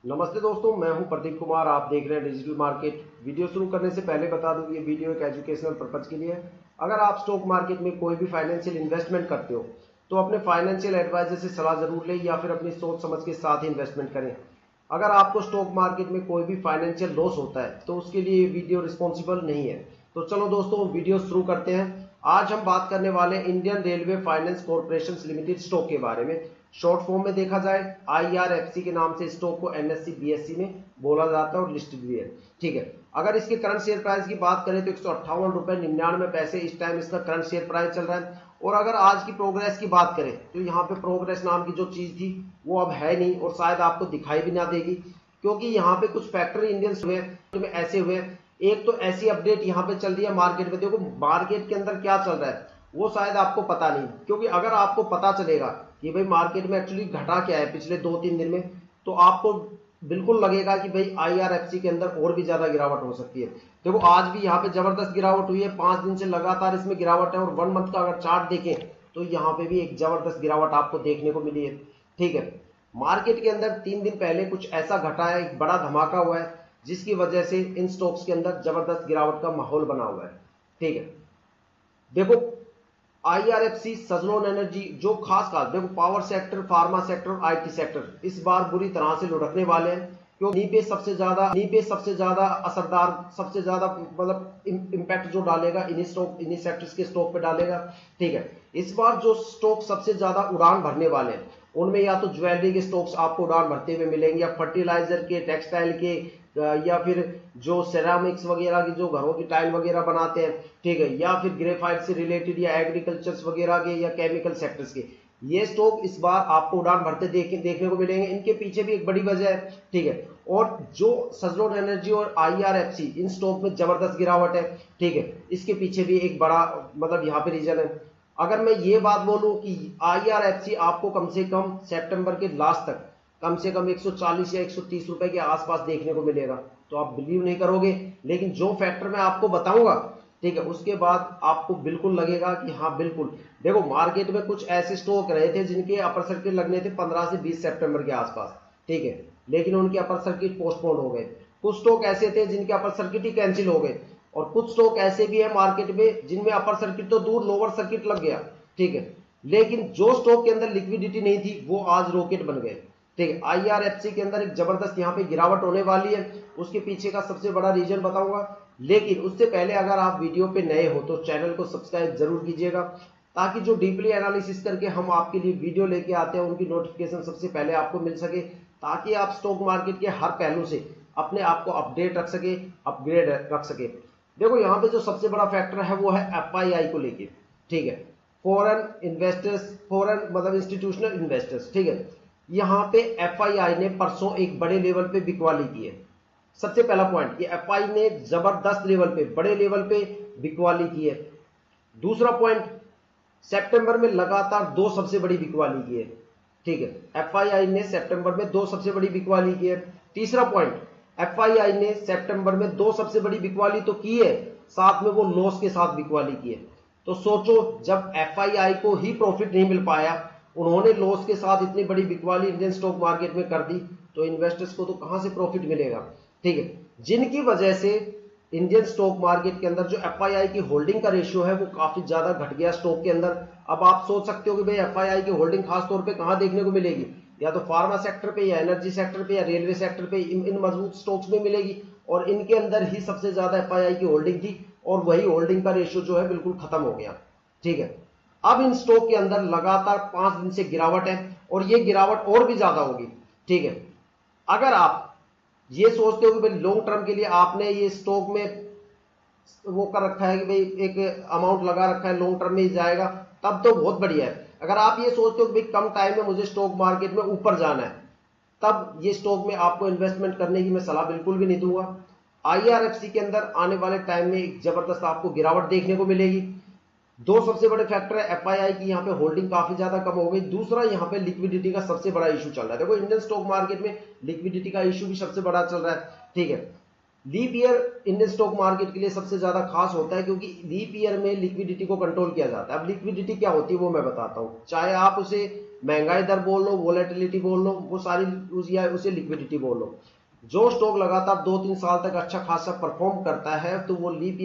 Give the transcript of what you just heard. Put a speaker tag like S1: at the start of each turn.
S1: नमस्ते दोस्तों, मैं हूं प्रदीप कुमार। आप देख रहे हैं डिजिटल मार्केट। वीडियो शुरू करने से पहले बता दूं कि ये वीडियो एक एजुकेशनल पर्पज के लिए है। अगर आप स्टॉक मार्केट में कोई भी फाइनेंशियल इन्वेस्टमेंट करते हो तो अपने फाइनेंशियल एडवाइजर से सलाह जरूर लें या फिर अपनी सोच समझ के साथ ही इन्वेस्टमेंट करें। अगर आपको स्टॉक मार्केट में कोई भी फाइनेंशियल लॉस होता है तो उसके लिए ये वीडियो रिस्पॉन्सिबल नहीं है। तो चलो दोस्तों, वीडियो शुरू करते हैं। आज हम बात करने वाले Indian railway finance corporation limited stock के बारे में। शॉर्ट फॉर्म में देखा जाए IRFC के नाम से स्टॉक को NSE BSE में बोला जाता है और लिस्टेड भी है। ठीक है, अगर इसके करंट शेयर प्राइस की बात करें तो 158.99 रुपए इस टाइम इसका करंट शेयर प्राइस चल रहा है। और अगर आज की प्रोग्रेस की बात करें तो यहाँ पे प्रोग्रेस नाम की जो चीज थी वो अब है नहीं और शायद आपको दिखाई भी ना देगी, क्योंकि यहाँ पे कुछ फैक्टर इंडियंस हुए में ऐसे हुए। एक तो ऐसी अपडेट यहाँ पे चल रही है मार्केट में, देखो मार्केट के अंदर क्या चल रहा है वो शायद आपको पता नहीं, क्योंकि अगर आपको पता चलेगा कि भाई मार्केट में एक्चुअली घटा क्या है पिछले 2-3 दिन में, तो आपको बिल्कुल लगेगा कि भाई IRFC के अंदर और भी ज्यादा गिरावट हो सकती है। देखो आज भी यहाँ पे जबरदस्त गिरावट हुई है, 5 दिन से लगातार इसमें गिरावट है और 1 मंथ का अगर चार्ट देखें तो यहाँ पे भी एक जबरदस्त गिरावट आपको देखने को मिली है। ठीक है, मार्केट के अंदर 3 दिन पहले कुछ ऐसा घटा है, एक बड़ा धमाका हुआ है जिसकी वजह से इन स्टॉक्स के अंदर जबरदस्त गिरावट का माहौल बना हुआ है। ठीक है, देखो IRFC, सजलोन एनर्जी जो खास देखो पावर सेक्टर, फार्मा सेक्टर और IT सेक्टर इस बार बुरी तरह से लुढ़कने वाले हैं, क्योंकि इन्हीं पे सबसे ज्यादा असरदार, सबसे ज्यादा मतलब इम्पैक्ट जो डालेगा इन्हीं सेक्टर्स के स्टॉक पे डालेगा। ठीक है, इस बार जो स्टॉक सबसे ज्यादा उड़ान भरने वाले हैं उनमें या तो ज्वेलरी के स्टॉक्स आपको उड़ान भरते हुए मिलेंगे, या फर्टिलाइजर के, टेक्सटाइल के, या फिर जो सेरामिक्स वगैरह की जो घरों की टाइल वगैरह बनाते हैं। ठीक है, या फिर ग्रेफाइट से रिलेटेड या एग्रीकल्चर वगैरह के या केमिकल सेक्टर्स के, ये स्टॉक इस बार आपको उड़ान भरते देखने को मिलेंगे। इनके पीछे भी एक बड़ी वजह है। ठीक है, और जो सजलोन एनर्जी और IRFC इन स्टॉक में जबरदस्त गिरावट है। ठीक है, इसके पीछे भी एक बड़ा मतलब यहाँ पे रीजन है। अगर मैं ये बात बोलूं कि IRFC आपको कम से कम सितंबर के लास्ट तक कम से कम 140 या 130 रुपए के आसपास देखने को मिलेगा, तो आप बिलीव नहीं करोगे, लेकिन जो फैक्टर मैं आपको बताऊंगा, ठीक है, उसके बाद आपको बिल्कुल लगेगा कि हाँ बिल्कुल। देखो मार्केट में कुछ ऐसे स्टॉक रहे थे जिनके अपर सर्किट लगने थे 15 से 20 सितंबर के आसपास। ठीक है, लेकिन उनके अपर सर्किट पोस्टपोन हो गए। कुछ स्टॉक ऐसे थे जिनके अपर सर्किट ही कैंसिल हो गए, और कुछ स्टॉक ऐसे भी है मार्केट में जिनमें अपर सर्किट तो दूर लोअर सर्किट लग गया। ठीक है, लेकिन जो स्टॉक के अंदर लिक्विडिटी नहीं थी वो आज रॉकेट बन गए। ठीक है, IRFC के अंदर एक जबरदस्त यहाँ पे गिरावट होने वाली है, उसके पीछे का सबसे बड़ा रीजन बताऊंगा। लेकिन उससे पहले अगर आप वीडियो पे नए हो तो चैनल को सब्सक्राइब जरूर कीजिएगा, ताकि जो डीपली एनालिसिस करके हम आपके लिए वीडियो लेके आते हैं उनकी नोटिफिकेशन सबसे पहले आपको मिल सके, ताकि आप स्टॉक मार्केट के हर पहलू से अपने आप को अपडेट रख सके, अपग्रेड रख सके। देखो यहाँ पे जो सबसे बड़ा फैक्टर है वो है FII को लेके। ठीक है, फॉरेन इन्वेस्टर्स, फॉरेन मतलब इंस्टीट्यूशनल इन्वेस्टर्स। ठीक है, यहाँ पे FII ने परसों एक बड़े लेवल पे बिकवाली की है। सबसे पहला पॉइंट, ये FII ने जबरदस्त लेवल पे, बड़े लेवल पे बिकवाली की है। दूसरा पॉइंट, सितंबर में लगातार 2 सबसे बड़ी बिकवाली की है। ठीक है, FII ने सितंबर में 2 सबसे बड़ी बिकवाली की है। तीसरा पॉइंट, FII ने सितंबर में 2 सबसे बड़ी बिकवाली तो की है, साथ में वो लॉस के साथ बिकवाली की है। तो सोचो, जब FII को ही प्रॉफिट नहीं मिल पाया, उन्होंने लॉस के साथ इतनी बड़ी बिकवाली इंडियन स्टॉक मार्केट में कर दी, तो इन्वेस्टर्स को तो कहां से प्रॉफिट मिलेगा। ठीक है, जिनकी वजह से इंडियन स्टॉक मार्केट के अंदर जो FII की होल्डिंग का रेशियो है वो काफी ज्यादा घट गया स्टॉक के अंदर। अब आप सोच सकते हो कि भाई FII की होल्डिंग खासतौर पे कहां देखने को मिलेगी, या तो फार्मा सेक्टर पे, या एनर्जी सेक्टर पे, या रेलवे सेक्टर पे, इन मजबूत स्टॉक्स में मिलेगी। और इनके अंदर ही सबसे ज्यादा FII की होल्डिंग थी, और वही होल्डिंग का रेशियो जो है बिल्कुल खत्म हो गया। ठीक है, अब इन स्टॉक के अंदर लगातार 5 दिन से गिरावट है, और ये गिरावट और भी ज्यादा होगी। ठीक है, अगर आप ये सोचते हो कि भाई लॉन्ग टर्म के लिए आपने ये स्टॉक में वो कर रखा है कि भाई एक अमाउंट लगा रखा है, लॉन्ग टर्म में ही जाएगा, तब तो बहुत बढ़िया है। अगर आप ये सोचते हो कि भाई कम टाइम में मुझे स्टॉक मार्केट में ऊपर जाना है, तब ये स्टॉक में आपको इन्वेस्टमेंट करने की मैं सलाह बिल्कुल भी नहीं दूंगा। IRFC के अंदर आने वाले टाइम में एक जबरदस्त आपको गिरावट देखने को मिलेगी। 2 सबसे बड़े फैक्टर है, FII की यहाँ पे होल्डिंग काफी ज्यादा कम हो गई, दूसरा यहाँ पे लिक्विडिटी का सबसे बड़ा इशू चल रहा है। देखो इंडियन स्टॉक मार्केट में लिक्विडिटी का इशू भी सबसे बड़ा चल रहा है। ठीक है, leap year Indian stock market के लिए सबसे ज्यादा खास होता है, क्योंकि लीप ईयर में लिक्विडिटी को कंट्रोल किया जाता है। अब लिक्विडिटी क्या होती है वो मैं बताता हूं, चाहे आप उसे महंगाई दर बोल लो, वोलेटिलिटी बोल लो, वो सारी उसे लिक्विडिटी बोल लो। जो स्टॉक लगातार 2-3 साल तक अच्छा खासा परफॉर्म करता है तो वो लीप